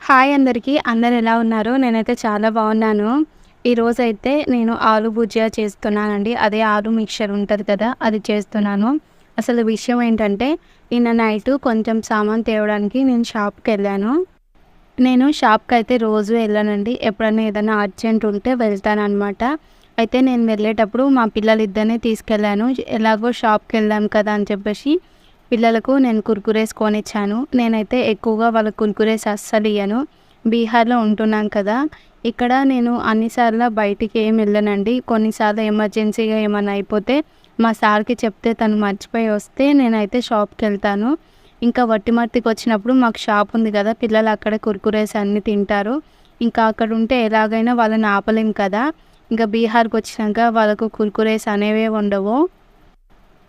Hi అందరికీ. అందరూ ఎలా ఉన్నారు? నేనైతే చాలా బాగున్నాను. ఈరోజైతే నేను ఆలు భుజియా చేస్తున్నానండి. అదే ఆలు మిక్చర్ ఉంటది కదా! అది చేస్తున్నాను. అసలు విషయం ఏంటంటే, నిన్న నైటు కొంచెం సామాను తేవడానికి నేను షాప్‌కెళ్ళాను. నేను షాప్‌కైతే రోజు వెళ్ళనండి. ఎప్పుడన్నా ఏదైనా అర్జెంట్ ఉంటే వెళ్తాననమాట. అయితే నేను వెళ్ళేటప్పుడు మా పిల్లలిద్దరిని తీసుకెళ్ళాను. ఎలాగో షాప్‌కెళ్ళాం కదా అని చెప్పేసి పిల్లలకు నేను కుర్కురేస్ కొనిచ్చాను. నేనైతే ఎక్కువగా వాళ్ళకి కుర్కురేస్ అస్సలియ్యను. బీహార్‌లో ఉంటున్నాను కదా! ఇక్కడ నేను అన్ని సార్లు బయటికి ఏమి వెళ్ళనండి. కొన్నిసార్లు ఎమర్జెన్సీగా ఏమన్నా అయిపోతే మా సార్‌కి చెప్తే తను మర్చిపోయి వస్తే నేనైతే షాప్‌కెళ్తాను. ఇంకా వట్టిమర్తికొచ్చినప్పుడు మాకు షాప్ ఉంది కదా! పిల్లలు అక్కడే కుర్కురేస్ అన్నీ తింటారు. ఇంకా అక్కడ ఉంటే ఎలాగైనా వాళ్ళని ఆపలేం కదా! ఇంకా బీహార్‌కొచ్చినాక వాళ్ళకు కుర్కురేస్ అనేవే ఉండవు.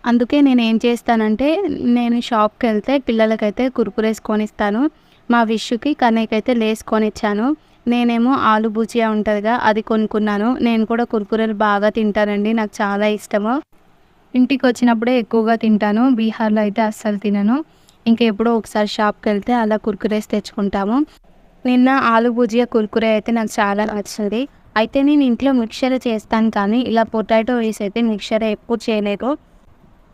అందుకే నేనేం చేస్తానంటే, నేను షాప్‌కెళ్తే పిల్లలకైతే కుర్కురేస్ కొనిస్తాను. మా విష్‌కి, కన్నయ్యకైతే లేస్ కొనిచ్చాను. నేనేమో ఆలు భుజియా ఉంటదిగా అది కొనుక్కున్నాను. నేను కూడా కుర్కురేలు బాగా తింటానండి. నాకు చాలా ఇష్టము. ఇంటికొచ్చినప్పుడే ఎక్కువగా తింటాను. బీహార్‌లో అయితే అస్సలు తినను. ఇంక ఎప్పుడో ఒకసారి షాప్‌కెళ్తే అలా కుర్కురేస్ తెచ్చుకుంటాము. నిన్న ఆలు భుజియా కుర్కురే అయితే నాకు చాలా నచ్చింది. అయితే నేను ఇంట్లో మిక్చర్ చేస్తాను కానీ, ఇలా పొటాటో వేసి అయితే మిక్చర్ ఎప్పుడు చేయలేదు.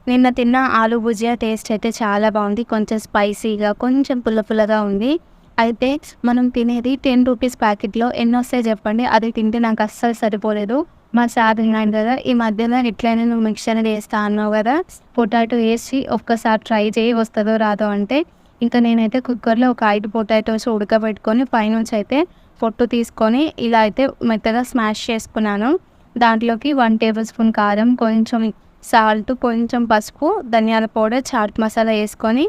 నిన్న తిన్న ఆలు భుజియా టేస్ట్ అయితే చాలా బాగుంది. కొంచెం స్పైసీగా, కొంచెం పుల్ల పుల్లగా ఉంది. అయితే మనం తినేది రూ. 10 ప్యాకెట్‌లో ఎన్నొస్తాయి చెప్పండి? అది తింటే నాకు అస్సలు సరిపోలేదు. మా సార్ అన్నాడు కదా! "ఈ మధ్యలో ఎట్లైనా నువ్వు మిక్చర్ చేస్తా అన్నావు కదా! పొటాటో వేసి ఒక్కసారి ట్రై చేయి వస్తదో రాదో" అంటే ఇంకా నేనైతే కుక్కర్‌లో ఒక 5 పొటాటోస్ ఉడకబెట్టుకొని పైనుంచి అయితే పొట్టు తీసుకొని ఇలా అయితే మెత్తగా స్మాష్ చేసుకున్నాను. దాంట్లోకి 1 టేబుల్ స్పూన్ కారం, కొంచెం సాల్ట్, కొంచెం పసుపు, ధనియాల పౌడర్, చాట్ మసాలా యేసుకొని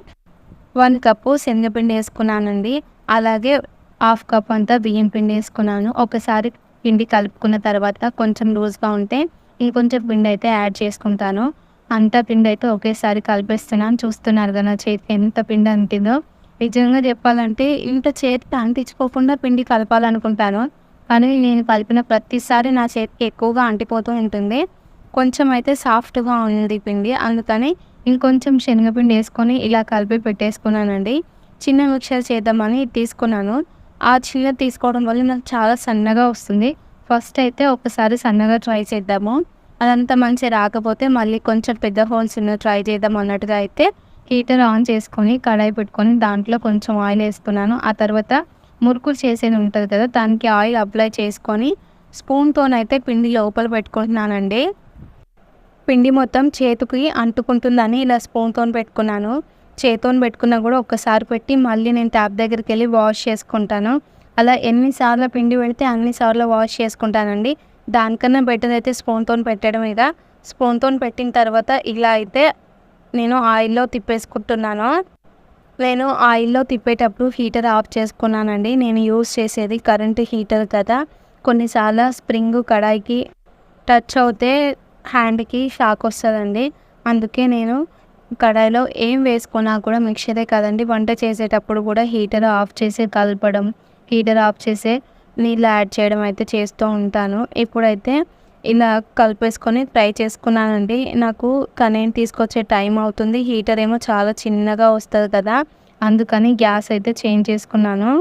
1 కప్పు శనగపిండి యేసుకున్నానండి. అలాగే హాఫ్ కప్ అంతా బియ్యం పిండి యేసుకున్నాను. ఒకసారి పిండి కలుపుకున్న తర్వాత కొంచెం లూజ్‌గా ఉంటే ఇంకొంచెం పిండయితే యాడ్ చేసుకుంటాను. అంతా పిండయితే ఒకేసారి కలిపేస్తున్నాను. చూస్తున్నారు కదా నా చేతికి ఎంత పిండి అంటిందో. నిజంగా చెప్పాలంటే ఇంత చేతికి అంటించుకోకుండా పిండి కలపాలనుకుంటాను. కానీ నేను కలిపిన ప్రతిసారి నా చేతికి ఎక్కువగా అంటిపోతూ ఉంటుంది. కొంచెం అయితే సాఫ్ట్‌గా ఉంది పిండి. అందుకని ఇంకొంచెం శనగపిండి యేసుకొని ఇలా కలిపి పెట్టేసుకున్నానండి. చిన్న మిక్చర్ చేద్దామని ఇది తీసుకున్నాను. ఆ చిన్నది తీసుకోవడం వల్ల నాకు చాలా సన్నగా వస్తుంది. ఫస్ట్ అయితే ఒకసారి సన్నగా ట్రై చేద్దాము. అదంత మంచిగా రాకపోతే మళ్ళీ కొంచెం పెద్ద హోల్స్ ఉన్నది ట్రై చేద్దాం అన్నట్టుగా అయితే హీటర్ ఆన్ చేసుకొని, కడాయి పెట్టుకొని దాంట్లో కొంచెం ఆయిల్ యేసుకున్నాను. ఆ తర్వాత మురుకులు చేసేది ఉంటది కదా! దానికి ఆయిల్ అప్లై చేసుకొని స్పూన్‌తోనైతే పిండి లోపల పెట్టుకుంటున్నానండి. పిండి మొత్తం చేతికి అంటుకుంటుందని ఇలా స్పూన్‌తోని పెట్టుకున్నాను. చేత్తోని పెట్టుకున్నా గూడా ఒక్కసారి పెట్టి మళ్ళీ నేను ట్యాప్ దగ్గరికెళ్ళి వాష్ చేసుకుంటాను. అలా ఎన్ని సార్లు పిండి పెడితే అన్ని సార్లు వాష్ చేసుకుంటానండి. దానికన్నా బెటర్ అయితే స్పూన్‌తోని పెట్టడం ఇగ. స్పూన్‌తోని పెట్టిన తర్వాత ఇలా అయితే నేను ఆయిల్‌లో తిప్పేసుకుంటున్నాను. నేను ఆయిల్‌లో తిప్పేటప్పుడు హీటర్ ఆఫ్ చేసుకున్నానండి. నేను యూజ్ చేసేది కరెంట్ హీటర్ కదా! కొన్నిసార్లు స్ప్రింగు కడాయికి టచ్ అవుతే హ్యాండ్‌కి షాక్ వస్తదండి. అందుకే నేను కడాయిలో ఏం వేసుకున్నా కూడా మిక్చరే కదండీ! వంట చేసేటప్పుడు కూడా హీటర్ ఆఫ్ చేసి కలపడం, హీటర్ ఆఫ్ చేసే నీళ్ళు యాడ్ చేయడం అయితే చేస్తూ ఉంటాను. ఇప్పుడైతే ఇలా కలిపేసుకొని ఫ్రై చేసుకున్నానండి. నాకు కనీని తీసుకొచ్చే టైం అవుతుంది. హీటర్ ఏమో చాలా చిన్నగా వస్తది కదా! అందుకని గ్యాస్ అయితే చేంజ్ చేసుకున్నాను.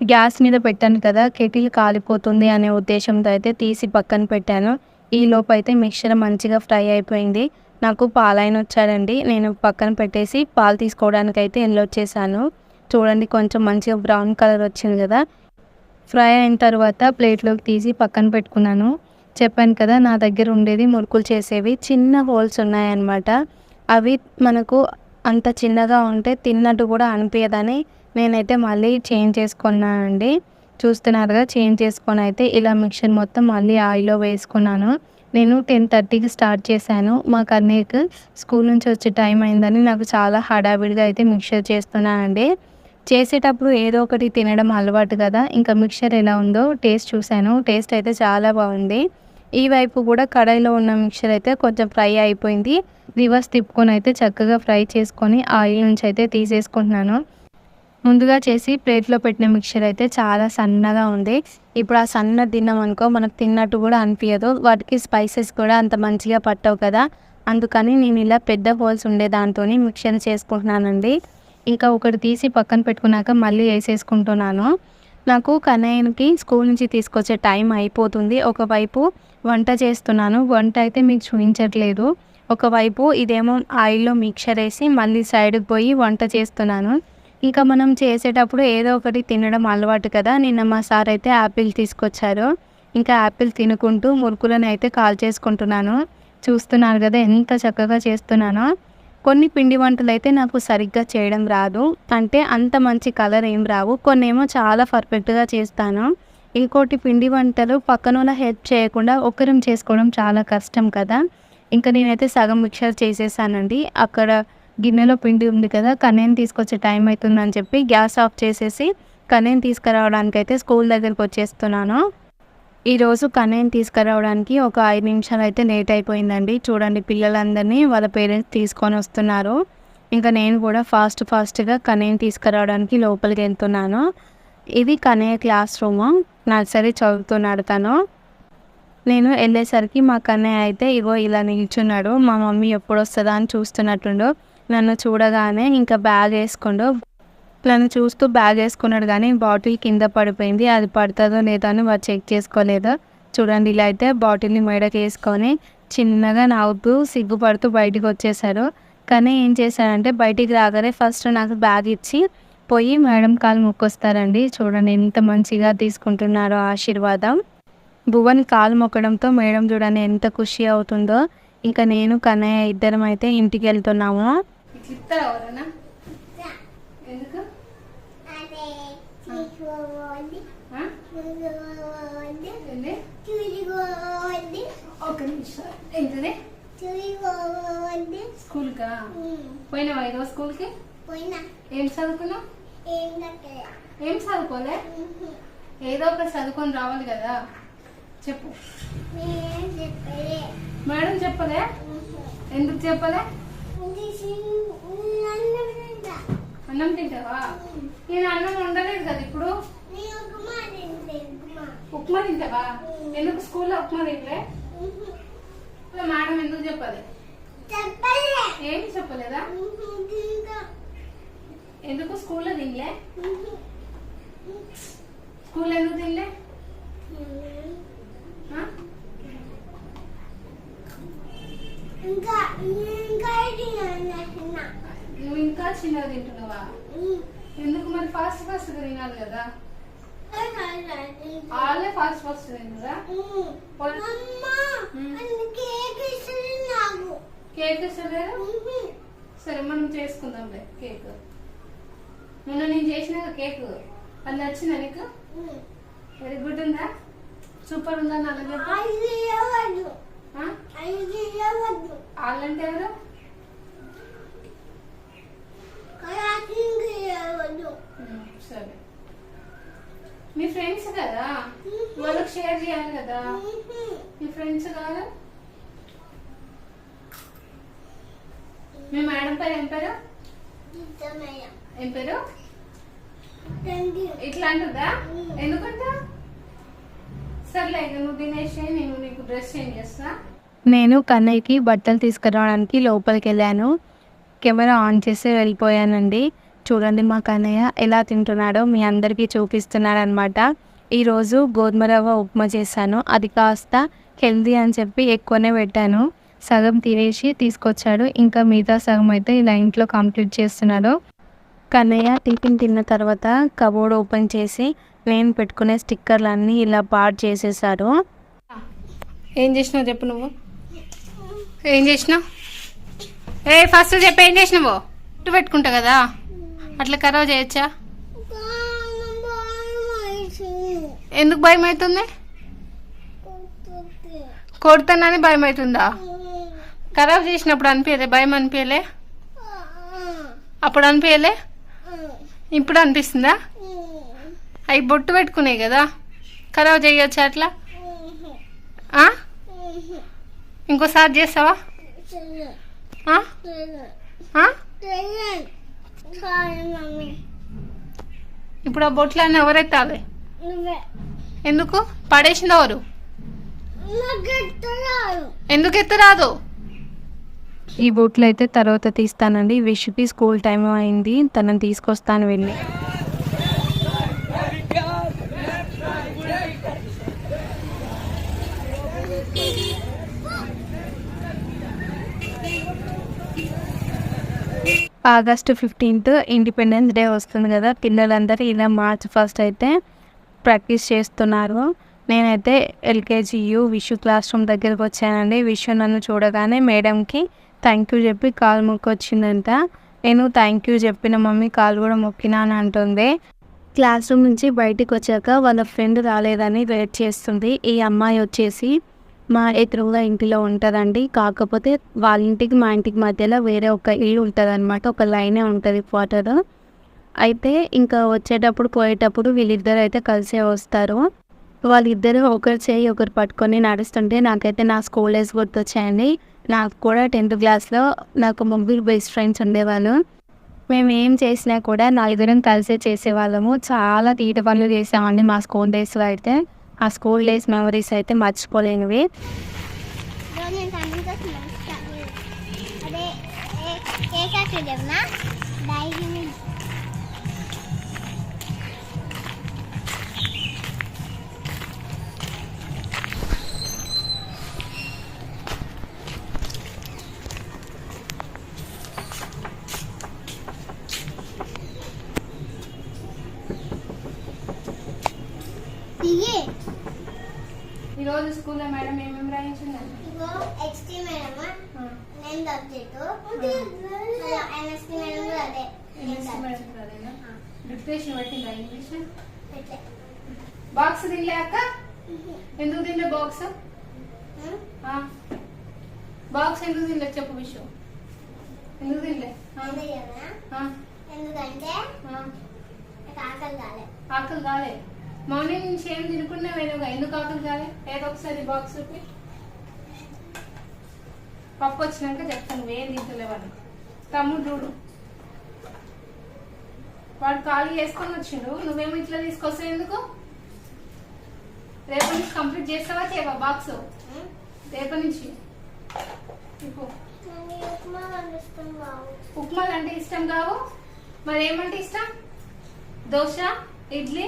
గ్యాస్ మీద పెట్టాను కదా! కెటిల్ కాలిపోతుంది అనే ఉద్దేశంతో అయితే తీసి పక్కన పెట్టాను. ఈలోపైతే మిక్చర్ మంచిగా ఫ్రై అయిపోయింది. నాకు పాలాయనొచ్చాడండి. నేను పక్కన పెట్టేసి పాలు తీసుకోవడానికైతే ఎళ్ళొచ్చేసాను. చూడండి కొంచెం మంచిగా బ్రౌన్ కలర్ వచ్చింది కదా! ఫ్రై అయిన తర్వాత ప్లేట్‌లోకి తీసి పక్కన పెట్టుకున్నాను. చెప్పాను కదా! నా దగ్గర ఉండేది మురుకులు చేసేవి. చిన్న హోల్స్ ఉన్నాయన్నమాట. అవి మనకు అంత చిన్నగా ఉంటే తిన్నట్టు కూడా అనిపియదని నేనైతే మళ్ళీ చేంజ్ చేసుకున్నానండి. చూస్తున్నారుగా చేంజ్ చేసుకొనైతే ఇలా మిక్చర్ మొత్తం మళ్ళీ ఆయిల్‌లో వేసుకున్నాను. నేను 10:30కి స్టార్ట్ చేశాను. మా కన్నయ్యకి స్కూల్ నుంచి వచ్చే టైం అయిందని నాకు చాలా హడావిడిగా అయితే మిక్చర్ చేస్తున్నానండి. చేసేటప్పుడు ఏదో ఒకటి తినడం అలవాటు కదా! ఇంకా మిక్చర్ ఎలా ఉందో టేస్ట్ చూశాను. టేస్ట్ అయితే చాలా బాగుంది. ఈ వైపు కూడా కడాయిలో ఉన్న మిక్చర్ అయితే కొంచెం ఫ్రై అయిపోయింది. రివర్స్ తిప్పుకొనైతే చక్కగా ఫ్రై చేసుకొని ఆయిల్ నుంచి అయితే తీసేసుకుంటున్నాను. ముందుగా చేసి ప్లేట్‌లో పెట్టిన మిక్చర్ అయితే చాలా సన్నగా ఉంది. ఇప్పుడు ఆ సన్నది తిన్నామనుకో మనకు తిన్నట్టు కూడా అనిపియదు. వాటికి స్పైసెస్ కూడా అంత మంచిగా పట్టవు కదా! అందుకని నేను ఇలా పెద్ద హోల్స్ ఉండే దాంతోని మిక్చర్ చేసుకుంటున్నానండి. ఇంకా ఒకటి తీసి పక్కన పెట్టుకున్నాక మళ్ళీ వేసేసుకుంటున్నాను. నాకు కన్నయ్యకి స్కూల్ నుంచి తీసుకొచ్చే టైం అయిపోతుంది. ఒకవైపు వంట చేస్తున్నాను. వంట అయితే మీకు చూపించట్లేదు. ఒకవైపు ఇదేమో ఆయిల్‌లో మిక్చర్ వేసి మళ్ళీ సైడ్‌కి పోయి వంట చేస్తున్నాను. ఇంకా మనం చేసేటప్పుడు ఏదో ఒకటి తినడం అలవాటు కదా. నిన్న మా సార్ అయితే యాపిల్ తీసుకొచ్చారు. ఇంకా యాపిల్ తినుకుంటూ మురుకులను అయితే కాల్చేసుకుంటున్నాను. చూస్తున్నారు కదా ఎంత చక్కగా చేస్తున్నానో. కొన్ని పిండి వంటలైతే నాకు సరిగ్గా చేయడం రాదు. అంటే అంత మంచి కలర్ ఏం రావు. కొన్నేమో చాలా పర్ఫెక్ట్‌గా చేస్తాను. ఇంకోటి పిండి వంటలు పక్కనోళ్ళ హెల్ప్ చేయకుండా ఒక్కరం చేసుకోవడం చాలా కష్టం కదా. ఇంకా నేనైతే సగం మిక్చర్ చేసేసానండి. అక్కడ గిన్నెలో పిండి ఉంది కదా, కన్నయ్యని తీసుకొచ్చే టైం అవుతుందని చెప్పి గ్యాస్ ఆఫ్ చేసేసి కన్నయ్యని తీసుకురావడానికైతే స్కూల్ దగ్గరికి వచ్చేస్తున్నాను. ఈరోజు కన్నయ్యని తీసుకురావడానికి ఒక 5 నిమిషాలు అయితే లేట్ అయిపోయిందండి. చూడండి పిల్లలందరినీ వాళ్ళ పేరెంట్స్ తీసుకొని వస్తున్నారు. ఇంకా నేను కూడా ఫాస్ట్‌గా కన్నయ్యని తీసుకురావడానికి లోపలికి వెళ్తున్నాను. ఇది కన్నయ్య క్లాస్ రూము. నర్సరీ చదువుతున్నాడు తను. నేను వెళ్ళేసరికి మా కన్నయ్య అయితే ఇగో ఇలా నిల్చున్నాడు. మా మమ్మీ ఎప్పుడొస్తదా అని చూస్తున్నట్టుండు. నన్ను చూడగానే ఇంకా బ్యాగ్ వేసుకుండు. నన్ను చూస్తూ బ్యాగ్ వేసుకున్నాడు కానీ బాటిల్ కింద పడిపోయింది. అది పడుతుందో లేదో అని వాడు చెక్ చేసుకోలేదు. చూడండి ఇలా అయితే బాటిల్ని మెడకి వేసుకొని చిన్నగా నవ్వుతూ సిగ్గుపడుతూ బయటికి వచ్చేసాడు. కానీ ఏం చేశాడంటే బయటికి రాగానే ఫస్ట్ నాకు బ్యాగ్ ఇచ్చి పోయి మేడం కాలు మొక్కొస్తారండి. చూడండి ఎంత మంచిగా తీసుకుంటున్నారో ఆశీర్వాదం. భువన్ కాలు మొక్కడంతో మేడం చూడండి ఎంత ఖుషి అవుతుందో. ఇంకా నేను కన్నయ్య ఇద్దరం అయితే ఇంటికి వెళ్తున్నాము. స్కూల్కా పోయినావా ఈరోజు స్కూల్కి? ఏం చదువుకున్నావు? ఏం చదువుకోలే? ఏదో ఒక చదువుకొని రావాలి కదా. చెప్పు. మేడం చెప్పలే? ఎందుకు చెప్పలే? అన్నం తింటావా? నేను అన్నం వండలేదు కదా ఇప్పుడు. ఉప్మా తింటావా? ఎందుకు స్కూల్లో ఉప్మా తింటే? మేడం ఎందుకు చెప్పలే? ఏం చెప్పలేదా? ఎందుకు స్కూల్లో తినలే? స్కూల్లో ఎందుకు తినలే? నువ్వు ఇంకా చిన్నగా తింటున్నావా? ఎందుకు మరి ఫాస్ట్ తినాలి కదా. వాళ్ళే ఫాస్ట్ తింటురా. కేక్ ఇస్తలేదు? సరే మనం చేసుకుందాంలే కేక్. మొన్న నేను చేసిన కేక్ అది నచ్చిందా నీకు? వెరీ గుడ్ ఉందా? సూపర్ ఉందా? నల్లగా వాళ్ళంటే ఎవరు? సరే మీ ఫ్రెండ్స్ కదా, వాళ్ళకి షేర్ చేయాలి కదా. మీ ఫ్రెండ్స్ కాదు. మీ మేడం పేరు ఏం పేరు? ఏం పేరు? ఇట్లా అంటుందా? ఎందుకంటా? సర్లే నువ్వు తినేసి నేను నీకు డ్రెస్ చేంజ్ చేస్తా. నేను కన్నయ్యకి బట్టలు తీసుకురావడానికి లోపలికి వెళ్ళాను. కెమెరా ఆన్ చేసి వెళ్ళిపోయానండి. చూడండి మా కన్నయ్య ఎలా తింటున్నాడో మీ అందరికీ చూపిస్తున్నాడు అనమాట. ఈరోజు గోధుమ రవ్వ ఉప్మా చేశాను. అది కాస్త హెల్దీ అని చెప్పి ఎక్కువనే పెట్టాను. సగం తినేసి తీసుకొచ్చాడు. ఇంకా మిగతా సగం అయితే ఇలా ఇంట్లో కంప్లీట్ చేస్తున్నాడు. కన్నయ్య టిఫిన్ తిన్న తర్వాత కబోర్డ్ ఓపెన్ చేసి నేను పెట్టుకునే స్టిక్కర్లన్నీ ఇలా పాడు చేసేసాడు. ఏం చేసినావు చెప్పు. నువ్వు ఏం చేసినావు? ఫస్ట్ చెప్పు ఏం చేసినావు? ఇటు పెట్టుకుంటా కదా, అట్లా ఖరాబ్ చేయొచ్చా? ఎందుకు భయం అవుతుంది? కొడతానని భయం అవుతుందా? ఖరాబ్ చేసినప్పుడు అనిపించలే? భయం అనిపించలే? అప్పుడు అనిపించలే? ఇప్పుడు అనిపిస్తుందా? అవి బొట్టు పెట్టుకున్నాయి కదా, ఖరాబ్ చేయొచ్చా అట్లా? ఇంకోసారి చేస్తావా? ఇప్పుడు ఆ బొట్లన్నీ ఎవరెత్తాలి? ఎందుకు పడేసింది ఎవరు? ఎందుకు ఎత్తరాదు? ఈ బూట్లు అయితే తర్వాత తీస్తానండి. విష్కి స్కూల్ టైం అయింది, తనని తీసుకొస్తాను వెళ్ళి. ఆగస్టు 15th ఇండిపెండెన్స్ డే వస్తుంది కదా, పిల్లలందరూ ఇలా మార్చ్ 1 అయితే ప్రాక్టీస్ చేస్తున్నారు. నేనైతే ఎల్కేజీయు విషు క్లాస్ రూమ్ దగ్గరికి వచ్చానండి. విషు నన్ను చూడగానే మేడంకి థ్యాంక్ యూ చెప్పి కాలు మొక్కొచ్చిందంట. నేను థ్యాంక్ యూ చెప్పిన మమ్మీ, కాలు కూడా మొక్కినా అని అంటుంది. క్లాస్ రూమ్ నుంచి బయటికి వచ్చాక వాళ్ళ ఫ్రెండ్ రాలేదని వెయిట్ చేస్తుంది. ఈ అమ్మాయి వచ్చేసి మా ఎదురుగా ఇంటిలో ఉంటుందండి. కాకపోతే వాళ్ళ ఇంటికి మా ఇంటికి మధ్యలో వేరే ఒక ఇల్లు ఉంటుంది అనమాట, ఒక లైనే ఉంటుంది క్వార్టర్. అయితే ఇంకా వచ్చేటప్పుడు పోయేటప్పుడు వీళ్ళిద్దరు అయితే కలిసే వస్తారు. వాళ్ళిద్దరూ ఒకరు చేయి ఒకరు పట్టుకొని నడుస్తుంటే నాకైతే నా స్కూల్ డేస్ గుర్తొచ్చాయండి. నాకు కూడా 10th క్లాస్లో నాకు ముగ్గురు బెస్ట్ ఫ్రెండ్స్ ఉండేవాళ్ళు. మేము ఏం చేసినా కూడా నలుగురం కలిసే చేసేవాళ్ళము. చాలా తీట పనులు చేసామండి మా స్కూల్ డేస్లో అయితే. ఆ స్కూల్ డేస్ మెమరీస్ అయితే మర్చిపోలేనివి. ఈరోజు స్కూల్లో మేడం ఏమేమి రాయించిందండి? ఎక్స్టీ మేడం నేను సబ్జెక్టు ఎంఎస్టీ మేడం కూడా అదే. డిక్టేషన్ పెట్టిందా ఇంగ్లీష్? బాక్స్ తినలే అక్క? ఎందుకు తినలే బాక్స్? బాక్స్ ఎందుకు తినలే చెప్పు విషయం. ఎందుకు తినలే? ఎందుకంటే ఆకలి కాలే. ఆకలి కాలే? మార్నింగ్ నుంచి ఏం తినుకున్నా వేరేగా, ఎందుకు ఆకలి కాలే? ఏదో ఒకసారి బాక్స్ చూపి. పప్పు వచ్చినాక చెప్తాను ఏం తింటలేవాడు. తమ్ముడు చూడు, వాడు ఖాళీ చేసుకొని వచ్చిండు, నువ్వేమో ఇట్లా తీసుకొస్తావు ఎందుకు? రేపటి నుంచి కంప్లీట్ చేస్తావా చేయవా బాక్స్? రేపటి నుంచి ఉప్మాలు అంటే ఇష్టం కావు, మరి ఏమంటే ఇష్టం? Dosa, idli,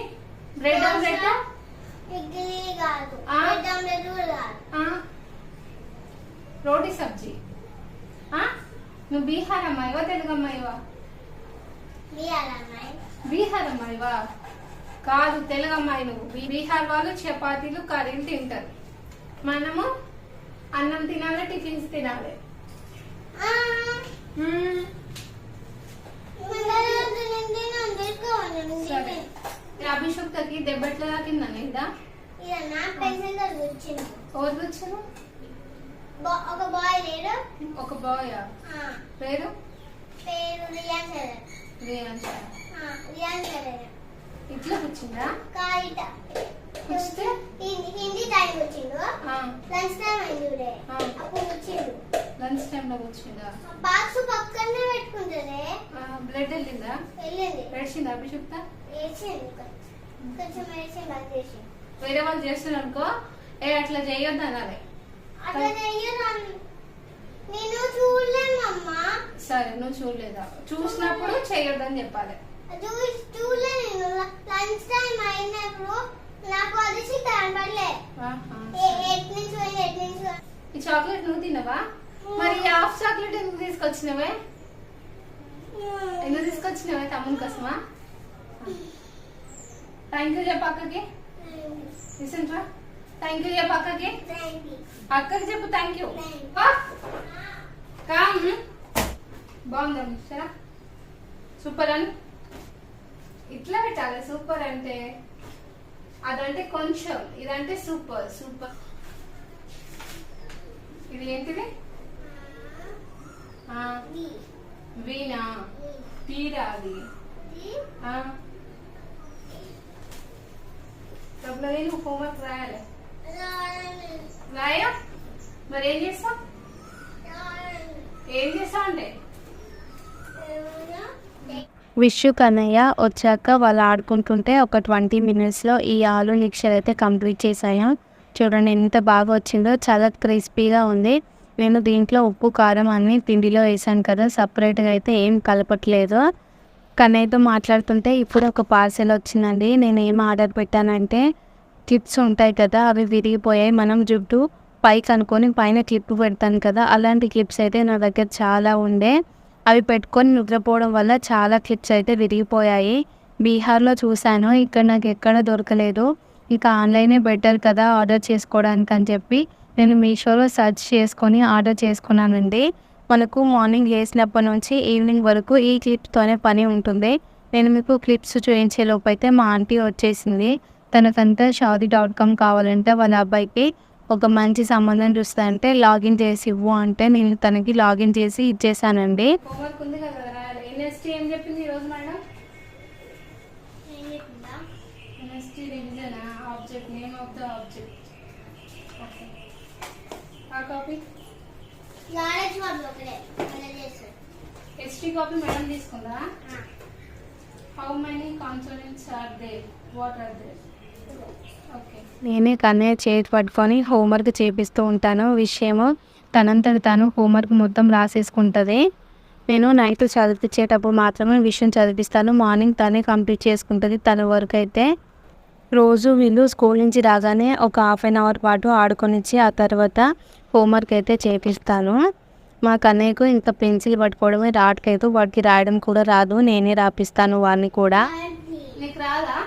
bread omelette? ఇడ్లీ కాదు, బ్రెడ్ ఆమ్లెట్ కూడా కాదు, రోటీ సబ్జీ. నువ్వు బీహార్ అమ్మాయివా తెలుగు అమ్మాయివా? బీహార్ అమ్మాయివా? కాదు, తెలుగు అమ్మాయి నువ్వు. బీహార్ వాళ్ళు చపాతీలు కర్రీలు తింటారు, మనము అన్నం తినాలి, టిఫిన్స్ తినాలి. సరే, అభిషేక్తకి దెబ్బ ఎట్లా తాకిందని ఇదా? ఎవరు వచ్చిన? ఒక బాయ్ లేడు. ఒక బాయ్? పేరు? పేరు Riyan sir. Riyan sir. Riyan sir ఇట్లా వచ్చిందా? కాయిట వస్తే హిందీ టైం వచ్చిండు, లంచ్ టైం అయింది, అప్పుడు వచ్చిండు. లంచ్ టైం లో వచ్చిందా? బాక్స్ పక్కనే పెట్టుకుంటారే. బ్లడ్ వెళ్ళిందా? వెళ్ళింది. ఏడ్చిందా అభిషేక్త? ఏడ్చింది, కొంచెం ఏడ్చి బంద్ చేసి. వేరే వాళ్ళు చేస్తున్నారు అనుకో, అట్లా చేయొద్దు అనాలి. అట్లా చెయ్యను, నేను చూడలేమమ్మా. సరే, నువ్వు చూడలేదా? చూసినప్పుడు చేయొద్దని చెప్పాలి. చూడలే, నేను లంచ్ టైం అయినప్పుడు నాకు అది కనపడలే. ఈ చాక్లెట్ నువ్వు తినవా? మరి హాఫ్ చాక్లెట్ ఎందుకు తీసుకొచ్చినవే? ఎందుకు తీసుకొచ్చినవే? తమ్ముని కోసమా? థ్యాంక్ యూ చెప్పు అక్కకి. రీసెంట్రా థ్యాంక్ యూ చెప్పు అక్కకి. అక్కకి చెప్పు థ్యాంక్ యూ. బాగుందా మిస్టరా? సూపర్ అని ఇట్లా పెట్టాలి. సూపర్ అంటే అదంటే కొంచెం, ఇదంటే సూపర్. సూపర్. ఇది ఏంటిది? వీణా? తీరా? అది నువ్వు హోంవర్క్ రాయాలి. రాయా? మరి ఏం చేస్తావు? ఏం చేస్తావు అంటే విషు కన్నయ్య వచ్చాక వాళ్ళు ఆడుకుంటుంటే ఒక 20 minutesలో ఈ ఆలు మిక్చర్ అయితే కంప్లీట్ చేసాము. చూడండి ఎంత బాగా వచ్చిందో, చాలా క్రిస్పీగా ఉంది. నేను దీంట్లో ఉప్పు కారం అన్నీ పిండిలో వేసాను కదా, సపరేట్గా అయితే ఏం కలపట్లేదు. కన్నయ్యతో మాట్లాడుతుంటే ఇప్పుడు ఒక పార్సెల్ వచ్చిందండి. నేను ఏం ఆర్డర్ పెట్టానంటే క్లిప్స్ ఉంటాయి కదా, అవి విరిగిపోయాయి. మనం జుట్టు పైకి అనుకొని పైన క్లిప్ పెడతాను కదా, అలాంటి క్లిప్స్ అయితే నా దగ్గర చాలా ఉండే. అవి పెట్టుకొని నిద్రపోవడం వల్ల చాలా క్లిప్స్ అయితే విరిగిపోయాయి. బీహార్లో చూశాను, ఇక్కడ నాకు ఎక్కడ దొరకలేదు. ఇక ఆన్లైనే బెటర్ కదా ఆర్డర్ చేసుకోవడానికి అని చెప్పి నేను మీషోలో సెర్చ్ చేసుకొని ఆర్డర్ చేసుకున్నానండి. మనకు మార్నింగ్ లేచినప్పటి నుంచి ఈవినింగ్ వరకు ఈ క్లిప్స్తోనే పని ఉంటుంది. నేను మీకు క్లిప్స్ చూపించే లోపు అయితే మా ఆంటీ వచ్చేసింది. తనకంతా షాదీ.com కావాలంటే వాళ్ళ అబ్బాయికి ఒక మంచి సంబంధం చూస్తానంటే లాగిన్ చేసి ఇవ్వు అంటే నేను తనకి లాగిన్ చేసి ఇచ్చేసానండి. హోంవర్క్ ఉంది కదా రాయాలి. ఎన్ఎస్టీ ఏం చెప్పింది ఈరోజు madam? NST revision object, name of the object. Okay, ఆ కాపీ ఎస్టీ కాపీ మేడం తీసుకుందా? How many consonants are there, what are there? Okay, నేనే కన్నయ్య చేతి పట్టుకొని హోంవర్క్ చేపిస్తూ ఉంటాను. విషయము తనంతట తాను హోంవర్క్ మొత్తం రాసేసుకుంటుంది. నేను నైట్ చదివించేటప్పుడు మాత్రమే విషయం చదివిస్తాను. మార్నింగ్ తనే కంప్లీట్ చేసుకుంటుంది తన వర్క్ అయితే. రోజు వీళ్ళు స్కూల్ నుంచి రాగానే ఒక హాఫ్ అన్ అవర్ పాటు ఆడుకొనిచ్చి ఆ తర్వాత హోంవర్క్ అయితే చేపిస్తాను. మా కన్నయ్యకు ఇంకా పెన్సిల్ పట్టుకోవడమే రావట్లేదు, వాడికి రాయడం కూడా రాదు. నేనే రాపిస్తాను వాడిని కూడా. నీకు రాదా?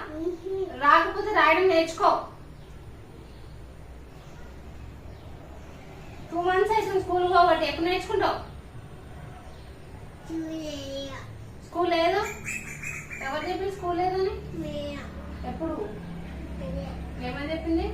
రాకపోతే రాయడం నేర్చుకో. 2 months అయితే స్కూల్ పోబట్టి ఎప్పుడు నేర్చుకుంటావు? స్కూల్ లేదు? ఎవరు చెప్పింది స్కూల్ లేదని? ఎప్పుడు? ఏమని చెప్పింది?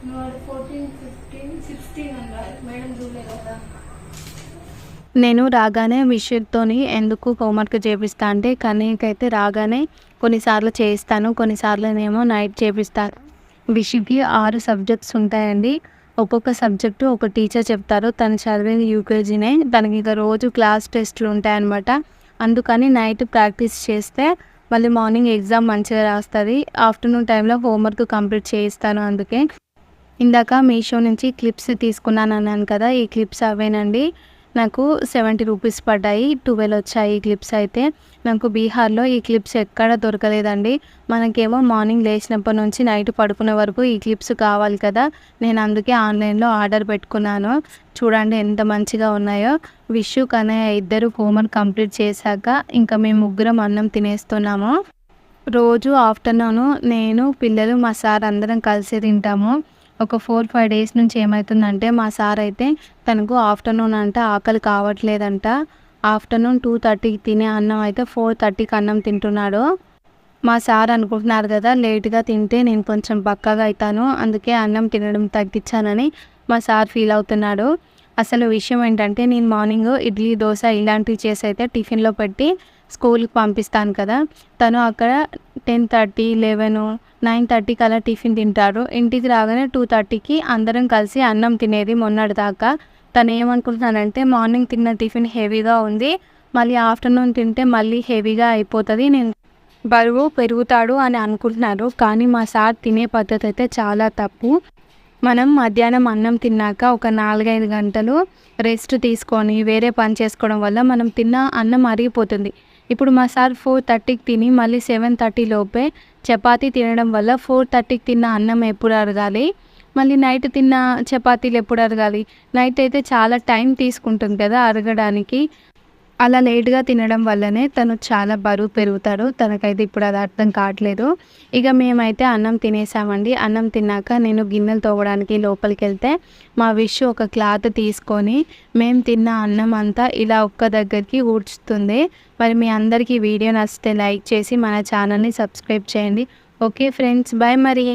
నువ్వు 14, 15, 16 అన్నారు మేడం, చూడలేదు కదా. నేను రాగానే విషయంతోని ఎందుకు హోంవర్క్ చేపిస్తా అంటే కన్నయ్యకైతే రాగానే కొన్నిసార్లు చేయిస్తాను, కొన్నిసార్లునేమో నైట్ చేపిస్తాను. విషుకి 6 సబ్జెక్ట్స్ ఉంటాయండి. ఒక్కొక్క సబ్జెక్టు ఒక టీచర్ చెప్తారు. తను చదివేది యూకేజీనే. తనకి ఇక రోజు క్లాస్ టెస్ట్లు ఉంటాయన్నమాట. అందుకని నైట్ ప్రాక్టీస్ చేస్తే మళ్ళీ మార్నింగ్ ఎగ్జామ్ మంచిగా రాస్తుంది. ఆఫ్టర్నూన్ టైంలో హోంవర్క్ కంప్లీట్ చేయిస్తాను. అందుకే ఇందాక మీషో నుంచి క్లిప్స్ తీసుకున్నాను అన్నాను కదా, ఈ క్లిప్స్ అవేనండి. నాకు 70 రూపీస్ పడ్డాయి. 12 వచ్చాయి ఈ క్లిప్స్ అయితే. నాకు బీహార్లో ఈ క్లిప్స్ ఎక్కడ దొరకలేదండి. మనకేమో మార్నింగ్ లేచినప్పటి నుంచి నైట్ పడుకునే వరకు ఈ క్లిప్స్ కావాలి కదా, నేను అందుకే ఆన్లైన్లో ఆర్డర్ పెట్టుకున్నాను. చూడండి ఎంత మంచిగా ఉన్నాయో. విషు కన్నయ్య ఇద్దరు హోంవర్క్ కంప్లీట్ చేశాక ఇంకా మేము ముగ్గురం అన్నం తినేస్తున్నాము. రోజు ఆఫ్టర్నూన్ నేను పిల్లలు మా సార్ అందరం కలిసి తింటాము. ఒక 4-5 డేస్ నుంచి ఏమవుతుందంటే మా సార్ అయితే తనకు ఆఫ్టర్నూన్ అంటే ఆకలి కావట్లేదంట. ఆఫ్టర్నూన్ 2:30కి తినే అన్నం అయితే 4:30కి అన్నం తింటున్నాడు. మా సార్ అనుకుంటున్నారు కదా లేట్గా తింటే నేను కొంచెం బక్కగా అవుతాను, అందుకే అన్నం తినడం తగ్గించానని మా సార్ ఫీల్ అవుతున్నాడు. అసలు విషయం ఏంటంటే నేను మార్నింగ్ ఇడ్లీ, దోశ ఇలాంటివి చేసి అయితే టిఫిన్లో పెట్టి స్కూల్కి పంపిస్తాను కదా, తను అక్కడ 10:30, 11, 9:30కి అలా టిఫిన్ తింటారు. ఇంటికి రాగానే 2:30కి అందరం కలిసి అన్నం తినేది మొన్నటి దాకా. తను ఏమనుకుంటున్నానంటే మార్నింగ్ తిన్న టిఫిన్ హెవీగా ఉంది, మళ్ళీ ఆఫ్టర్నూన్ తింటే మళ్ళీ హెవీగా అయిపోతుంది, నేను బరువు పెరుగుతాడు అని అనుకుంటున్నారు. కానీ మా సార్ తినే పద్ధతి అయితే చాలా తప్పు. మనం మధ్యాహ్నం అన్నం తిన్నాక ఒక 4-5 గంటలు రెస్ట్ తీసుకొని వేరే పని చేసుకోవడం వల్ల మనం తిన్న అన్నం అరిగిపోతుంది. ఇప్పుడు మా సార్ 4:30కి తిని మళ్ళీ 7:30 లోపే చపాతీ తినడం వల్ల 4:30కి తిన్న అన్నం ఎప్పుడు అరగాలి, మళ్ళీ నైట్ తిన్న చపాతీలు ఎప్పుడు అరగాలి? నైట్ అయితే చాలా టైం తీసుకుంటుంది కదా అరగడానికి. అలా లేట్గా తినడం వల్లనే తను చాలా బరువు పెరుగుతాడు. తనకైతే ఇప్పుడు అది అర్థం కావట్లేదు. ఇక మేమైతే అన్నం తినేసామండి. అన్నం తిన్నాక నేను గిన్నెలు తోమడానికి లోపలికి వెళ్తే మా విషు ఒక క్లాత్ తీసుకొని మేము తిన్న అన్నం అంతా ఇలా ఒక్క దగ్గరికి ఊడ్చుతుంది. మరి మీ అందరికీ వీడియో నచ్చితే లైక్ చేసి మన ఛానల్ని సబ్స్క్రైబ్ చేయండి. ఓకే ఫ్రెండ్స్, బాయ్ మరి.